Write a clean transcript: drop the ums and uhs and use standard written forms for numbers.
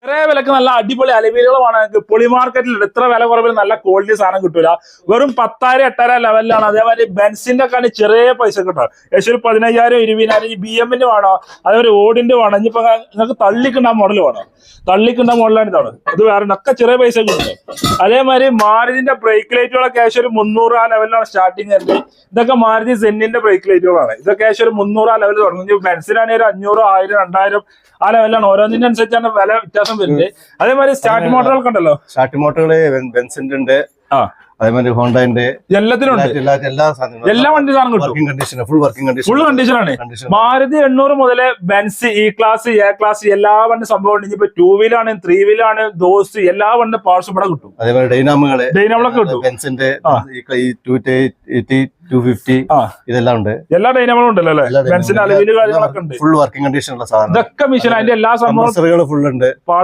ചെറിയ വിലക്ക് നല്ല അടിപൊളി അലുമിനിയമാണ്. പൊളി മാർക്കറ്റിൽ ഇത്ര വില കുറവിൽ നല്ല ക്വാളിറ്റി സാധനം കിട്ടൂല. വെറും 10,000-8,000 ലെവലിലാണ്. അതേമാതിരി ബെൻസിന്റെ ഒക്കെ ചെറിയ പൈസ കിട്ടും. ഏകദേശം 15,000-20,000. ഈ BM-ന്റെ വേണോ, അതേപോലെ ഓടിന്റെ വേണം. ഇനിയിപ്പോ നിങ്ങൾക്ക് തള്ളിക്കുണ്ട മോഡൽ വേണം. തള്ളിക്കുണ്ട മോഡലാണ് ഇതാണ്. ഇത് വേറെ ഒക്കെ ചെറിയ പൈസ കിട്ടും. അതേമാതിരി മാരുതിന്റെ ബ്രേക്ക് ലൈറ്റുകളൊക്കെ ഏകദേശം ഒരു 300 ആ ലെവലിലാണ് സ്റ്റാർട്ടിങ് വരുന്നത്. ഇതൊക്കെ മാരുതി സെന്നിന്റെ ബ്രേക്ക് ലൈറ്റുകളാണ്. ഇതൊക്കെ ഏകദേശം ഒരു 300 ആ ലെവലിൽ തുടങ്ങും. ബെൻസിനാണെങ്കിൽ ഒരു 500, 1000, 2000 ആ ലെവലിലാണ്. ഓരോന്നിന്റെ അനുസരിച്ചാണ് വില വ്യത്യാസം വരുന്നത്. അതേമാതിരി സ്റ്റാർട്ട് മോട്ടറുകൾക്ക് ഉണ്ടല്ലോ, സ്റ്റാർട്ട് മോട്ടറുകള് ബെൻസിന്റെ ഉണ്ട്, അതേമാതിരി ഹോണ്ടന്റെ, എല്ലാത്തിനും എല്ലാ വണ്ടി സാധനം കിട്ടും. ഫുൾ കണ്ടീഷനാണ്. മാരുതി 800 മുതല് Benz E class, A class എല്ലാ വണ്ടി സംഭവം ഉണ്ട്. ഇനിയിപ്പോ 2 വീലാണ്, 3 വീലാണ്, ദോസ് എല്ലാ വണ്ടി പാർട്സും ഇവിടെ കിട്ടും. അതേപോലെ ഡൈനാമോളൊക്കെ കിട്ടും. ബെൻസിന്റെ 250 ഇതെല്ലാം ഉണ്ട്. എല്ലാ ഡൈനാമോളും ഉണ്ടല്ലോ അല്ലെ? ബെൻസിന്റെ അലവില് കാര്യങ്ങളൊക്കെ ഉണ്ട്. ഫുൾ വർക്കിംഗ് കണ്ടീഷൻ ഉള്ള സാധനം. ഇതൊക്കെ മിഷൻ, അതിന്റെ എല്ലാ സംഭവം ഫുൾ ഉണ്ട്.